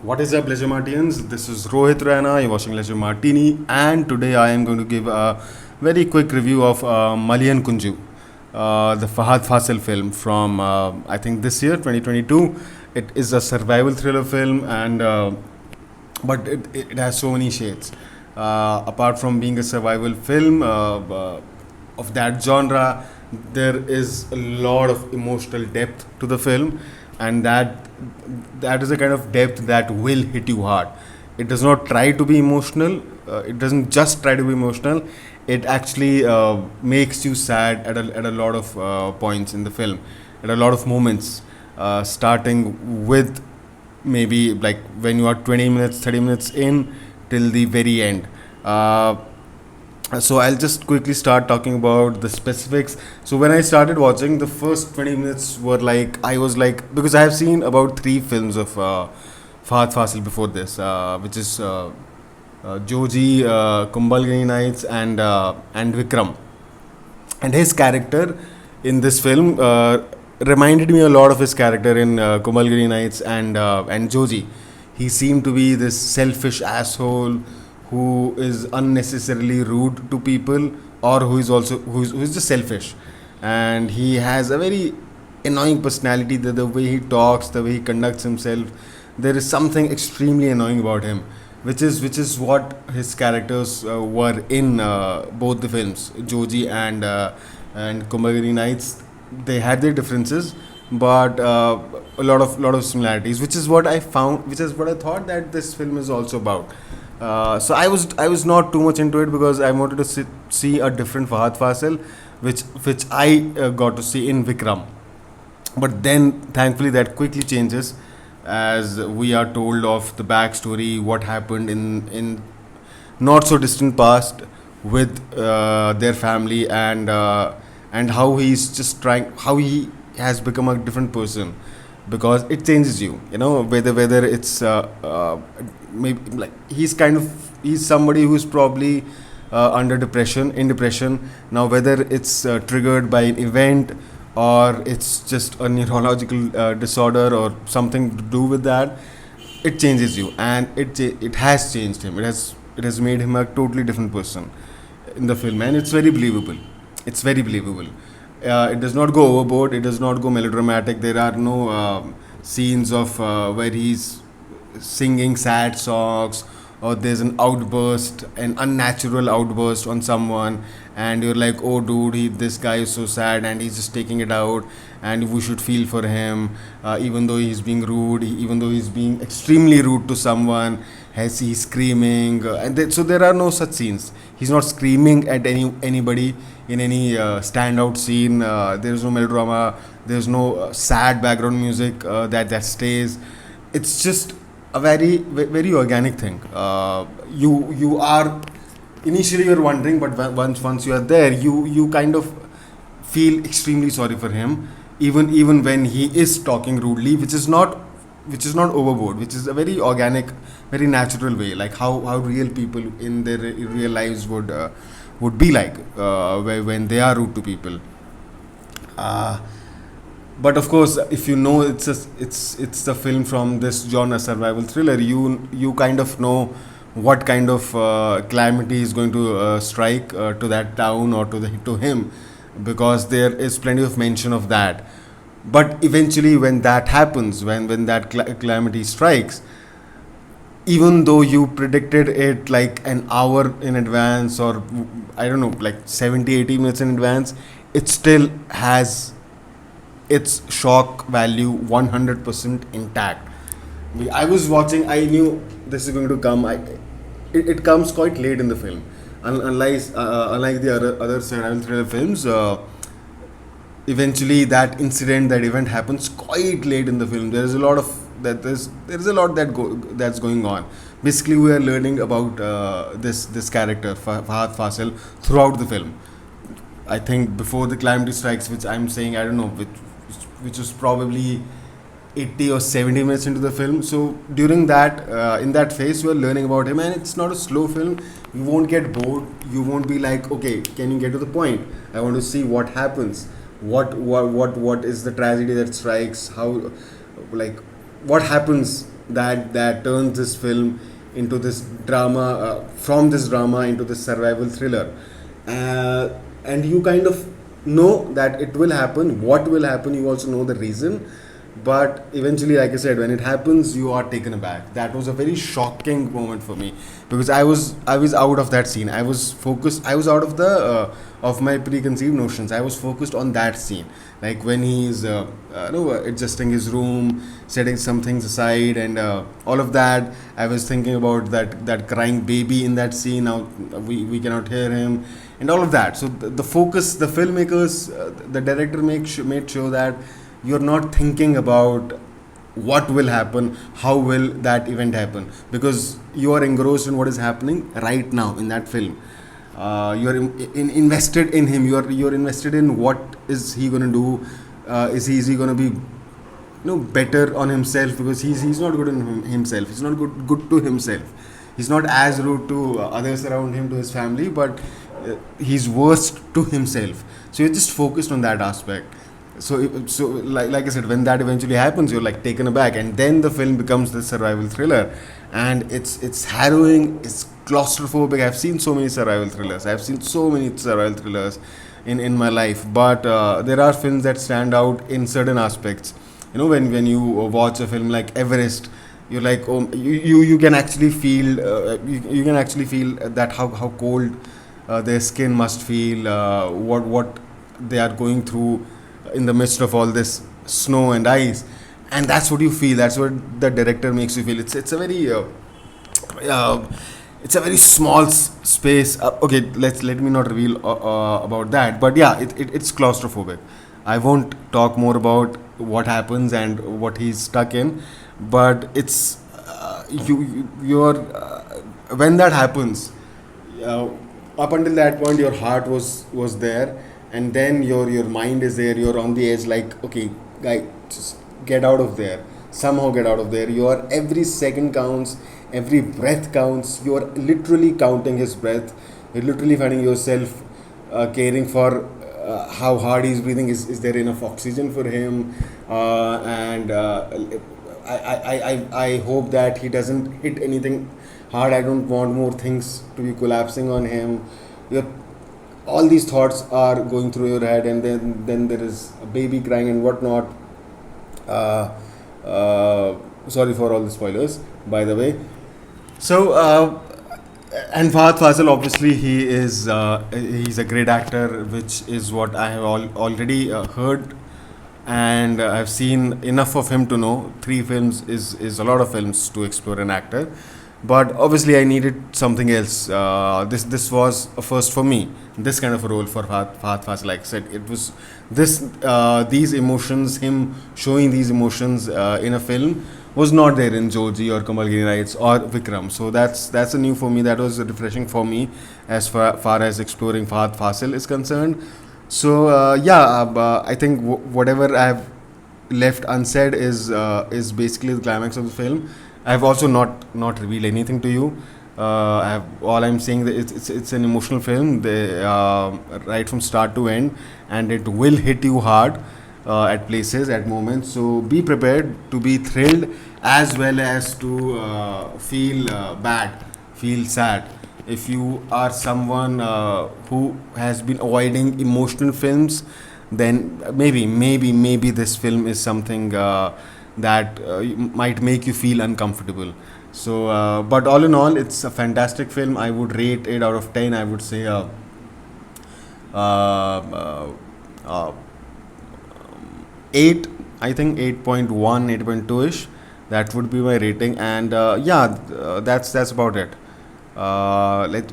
What is up, Leisure Martians? This is Rohit Raina. You're watching Leisure Martini, and today I am going to give a very quick review of Malayankunju, the Fahadh Faasil film from I think this year, 2022. It is a survival thriller film, and but it has so many shades. Apart from being a survival film of that genre, there is a lot of emotional depth to the film, and that is a kind of depth that will hit you hard. It does not try to be emotional. It doesn't just try to be emotional. It actually makes you sad at a lot of points in the film, at a lot of moments, starting with maybe like when you are 20 minutes 30 minutes in till the very end. So I'll just quickly start talking about the specifics. So when I started watching, the first 20 minutes were like, I was like, because I have seen about three films of Fahad Fasil before this, which is Joji, Kumbalgani Nights, and Vikram. And his character in this film reminded me a lot of his character in Kumalgiri Nights and Joji. He seemed to be this selfish asshole who is unnecessarily rude to people, or who is just selfish, and he has a very annoying personality. The way he talks, the way he conducts himself, there is something extremely annoying about him, which is what his characters were in both the films, Joji and Kumbhagiri Nights. They had their differences, but a lot of similarities, which is what I found, which is what I thought that this film is also about. So I was not too much into it because I wanted to see a different Fahad Fasil, which I got to see in Vikram. But then, thankfully, that quickly changes as we are told of the backstory, what happened in not so distant past with their family, and how he's just trying, how he has become a different person, because it changes you. You know, whether it's maybe like he's somebody who's probably under depression, in depression now, whether it's triggered by an event, or it's just a neurological disorder or something to do with that. It changes you, and it has changed him. It has made him a totally different person in the film, and it's very believable. It's very believable. It does not go overboard. It does not go melodramatic. There are no scenes of where he's singing sad songs, or there's an unnatural outburst on someone, and you're like, oh dude, this guy is so sad and he's just taking it out, and we should feel for him, even though he's being rude, even though he's being extremely rude to someone, as he's screaming, so there are no such scenes. He's not screaming at anybody in any standout scene. There's no melodrama. There's no sad background music that stays. It's just a very organic thing. You are initially you're wondering, but once you are there, you kind of feel extremely sorry for him, even when he is talking rudely, which is not overboard, which is a very organic, very natural way, like how real people in their real lives would be like, when they are rude to people. Uh, but of course, if you know it's the film from this genre, survival thriller, you kind of know what kind of calamity is going to strike to that town, or to him, because there is plenty of mention of that. But eventually, when that happens, when that calamity strikes, even though you predicted it like an hour in advance, or I don't know, like 70-80 minutes in advance, it still has its shock value 100% intact. I was watching, I knew this is going to come. It comes quite late in the film. Unlike the other survival thriller films, eventually that event happens quite late in the film. There is a lot of that there's a lot that's going on. Basically, we are learning about this character, Fahad Fasil, throughout the film. I think before the calamity strikes, which I'm saying, I don't know, which was probably 80 or 70 minutes into the film. So during that, in that phase, you are learning about him, and it's not a slow film. You won't get bored. You won't be like, okay, can you get to the point? I want to see what happens. What is the tragedy that strikes? How, like, what happens that turns this film into this drama, from this drama into this survival thriller. And you kind of know that it will happen, what will happen, you also know the reason, but eventually, like I said, when it happens, you are taken aback. That was a very shocking moment for me, because I was out of that scene. I was focused. I was out of the of my preconceived notions. I was focused on that scene, like when he's adjusting his room, setting some things aside, and all of that. I was thinking about that crying baby in that scene. Now we cannot hear him, and all of that. So the focus, the filmmakers, the director made sure that you're not thinking about what will happen, how will that event happen, because you are engrossed in what is happening right now in that film. You're invested in him. You're invested in what is he going to do. Is he going to be better on himself, because he's not good in himself. He's not good to himself. He's not as rude to others around him, to his family, but he's worst to himself. So you're just focused on that aspect. So like I said, when that eventually happens, you're like taken aback, and then the film becomes the survival thriller, and it's harrowing, it's claustrophobic. I've seen so many survival thrillers. I've seen so many survival thrillers in my life, but there are films that stand out in certain aspects. When you watch a film like Everest, you're like, oh, you can actually feel you can actually feel that how cold their skin must feel, what they are going through in the midst of all this snow and ice, and that's what you feel. That's what the director makes you feel. It's a very uh, it's a very small space. Okay, let me not reveal about that, but yeah, it's claustrophobic. I won't talk more about what happens and what he's stuck in, but it's you're when that happens, uh, up until that point your heart was there, and then your mind is there. You're on the edge, like, okay, guy, just get out of there, somehow get out of there. Your every second counts, every breath counts. You're literally counting his breath. You're literally finding yourself caring for how hard he's breathing. Is there enough oxygen for him? And I hope that he doesn't hit anything hard. I don't want more things to be collapsing on him. You're, all these thoughts are going through your head, and then there is a baby crying and whatnot. Uh, Sorry for all the spoilers, by the way. So, and Fahadh Faasil, obviously, he's a great actor, which is what I have already heard, and I've seen enough of him to know three films is a lot of films to explore an actor. But obviously, I needed something else. This was a first for me. This kind of a role for Fahadh Faasil. Like I said, it was these emotions, him showing these emotions in a film, was not there in Joji or Kamalgiri Nights or Vikram. So that's a new for me. That was refreshing for me as far as exploring Fahadh Faasil is concerned. So I think whatever I have left unsaid is basically the climax of the film. I've also not revealed anything to you. All I'm saying that it's an emotional film, right from start to end, and it will hit you hard at places, at moments. So be prepared to be thrilled as well as to feel bad, feel sad. If you are someone who has been avoiding emotional films, then maybe this film is something that might make you feel uncomfortable. So, but all in all, it's a fantastic film. I would rate it out of 10. I would say uh, uh, 8. I think 8.1, 8.2 ish. That would be my rating. And that's about it.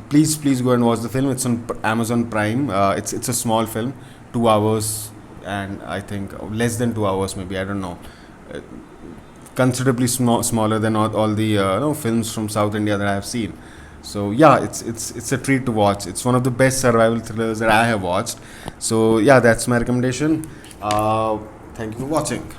Please go and watch the film. It's on Amazon Prime. It's a small film, 2 hours, and I think less than 2 hours, maybe, I don't know. Uh, Considerably smaller than all the films from South India that I have seen. So yeah, it's a treat to watch. It's one of the best survival thrillers that I have watched. So yeah, that's my recommendation. Thank you for watching.